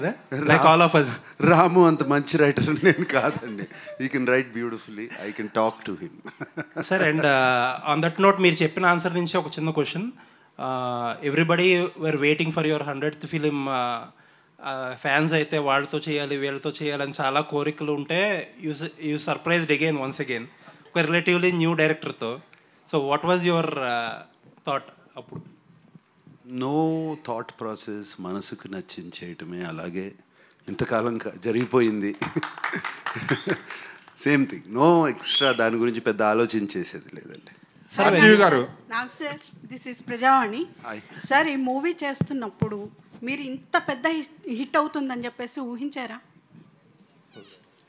Like all of us. Ramu అంత మంచి writer నేను కాదండి. You can write beautifully, I can talk to him. Sir and on that note మీరు చెప్పిన answer నుంచి ఒక చిన్న question. Everybody were waiting for your 100th film. Fans అయితే వాళ్ళతో చేయాలి వీళ్ళతో చేయాలని చాలా కోరికలు ఉంటే you surprised again once again ఒక రిలేటివ్లీ న్యూ డైరెక్టర్తో. So what was your thought అప్పుడు? నో థాట్ ప్రాసెస్, మనసుకు నచ్చింది చేయటమే. అలాగే ఇంతకాలం జరిగిపోయింది. సేమ్ థింగ్, నో ఎక్స్ట్రా, దాని గురించి పెద్ద ఆలోచించేసేది లేదండి. గారు నాకు sir, this is Prajavani sir. ఈ మూవీ చేస్తున్నప్పుడు మీరు ఇంత పెద్ద హిట్ అవుతుందని చెప్పేసి ఊహించారా?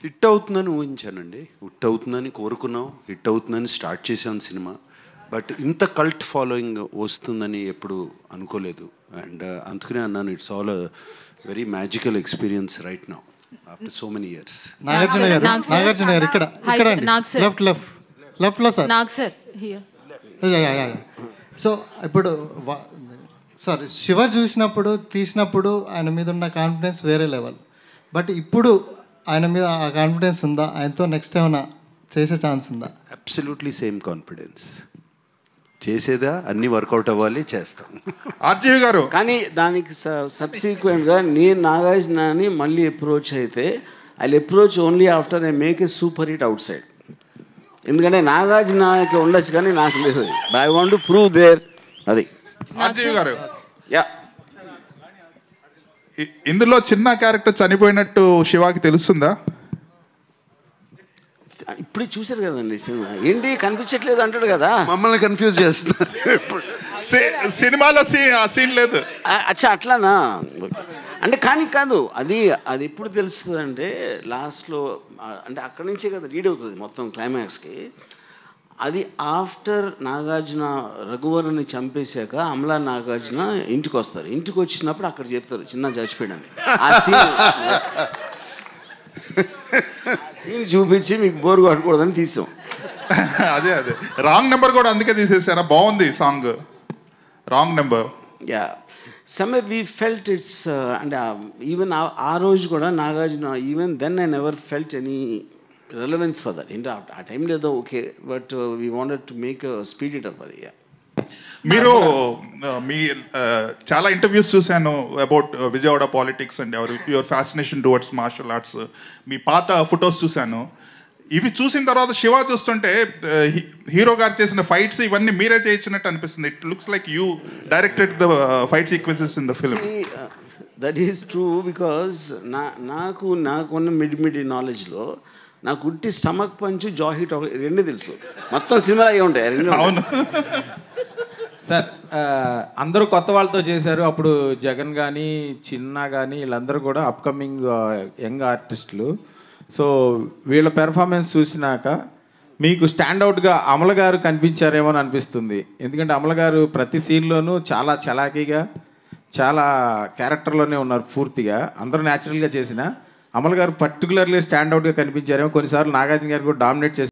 హిట్ అవుతుందని ఊహించానండి, హిట్ అవుతుందని కోరుకున్నాం, హిట్ అవుతుందని స్టార్ట్ చేసాం సినిమా. బట్ ఇంత కల్ట్ ఫాలోయింగ్ వస్తుందని ఎప్పుడు అనుకోలేదు. అండ్ అందుకనే అన్నాను, it's all a very magical experience right now after so many years. Nagarjuna గారు ఇక్కడ లెఫ్ట్లో సార్. సో ఇప్పుడు సారీ, శివ తీసినప్పుడు ఆయన మీద ఉన్న కాన్ఫిడెన్స్ వేరే లెవెల్. బట్ ఇప్పుడు ఆయన మీద ఆ కాన్ఫిడెన్స్ ఉందా? ఆయనతో నెక్స్ట్ ఏమైనా చేసే ఛాన్స్ ఉందా? Absolutely same confidence. చేసేదా అన్నీ వర్కౌట్ అవ్వాలి, చేస్తాం. ఆర్జీవి గారు కానీ దానికి సబ్సిక్వెంట్గా నేను నాగార్జునని మళ్ళీ అప్రోచ్ అయితే I approach only after I make a super hit outside. ఎందుకంటే నాగార్జునకి ఉండొచ్చు కానీ నాకు లేదు. I want to prove there. అది ఆర్జీవి గారు, యా. ఇందులో చిన్న క్యారెక్టర్ చనిపోయినట్టు శివాకి తెలుస్తుందా? ఇప్పుడే చూశారు కదండి సినిమా. ఏంటి కనిపించట్లేదు అంటాడు కదా, మమ్మల్ని కన్ఫ్యూజ్ చేస్తున్నారు. సినిమాలో ఆ సీన్ లేదు. అచ్చా అట్లానా? అంటే కానీ కాదు, అది ఎప్పుడు తెలుస్తుంది అంటే లాస్ట్లో, అంటే అక్కడి నుంచే కదా రీడ్ అవుతుంది మొత్తం క్లైమాక్స్కి. అది ఆఫ్టర్ నాగార్జున రఘువరని చంపేశాక అమలా నాగార్జున ఇంటికి వస్తారు. ఇంటికి వచ్చినప్పుడు అక్కడ చెప్తారు చిన్న చచ్చిపోయాడని. ఆ సీన్ చూపించి మీకు బోరు కొట్టకూడదని తీసాం. అదే రాంగ్ నెంబర్ కూడా అందుకే తీసేసారా? బాగుంది song, wrong number. Yeah, somewhere we felt it's. అంటే ఈవెన్ ఆ రోజు కూడా Nagarjuna, even then I never felt any relevance for that. ఏంటి ఆ టైం లేదో okay, but we wanted to make speed it up. అది మీరు మీ చాలా ఇంటర్వ్యూస్ చూశాను about Vijayawada politics and your fascination towards martial arts. మీ పాత ఫొటోస్ చూశాను. ఇవి చూసిన తర్వాత శివ చూస్తుంటే హీరో గారు చేసిన ఫైట్స్ ఇవన్నీ మీరే చేయించినట్టు అనిపిస్తుంది. It looks like you directed the fight sequences in the film. That is true, because నాకున్న మిడి నాలెడ్జ్లో నాకు ఉట్టి స్టమక్ పంచ్, జా హిట్ రెండు తెలుసు. మొత్తం సినిమాలు అయ్యి ఉంటాయి రెండు. అవును సార్, అందరూ కొత్త వాళ్ళతో చేశారు. అప్పుడు జగన్ కానీ చిన్న కానీ వీళ్ళందరూ కూడా అప్కమింగ్ యంగ్ ఆర్టిస్టులు. సో వీళ్ళ పెర్ఫార్మెన్స్ చూసినాక మీకు స్టాండౌట్గా అమల గారు కనిపించారేమో అని అనిపిస్తుంది. ఎందుకంటే అమల గారు ప్రతి సీన్లోనూ చాలా చలాకీగా, చాలా క్యారెక్టర్లోనే ఉన్నారు పూర్తిగా. అందరూ న్యాచురల్గా చేసిన అమల గారు పర్టికులర్లీ స్టాండౌట్గా కనిపించారేమో. కొన్నిసార్లు నాగార్జున గారు కూడా డామినేట్ చేసి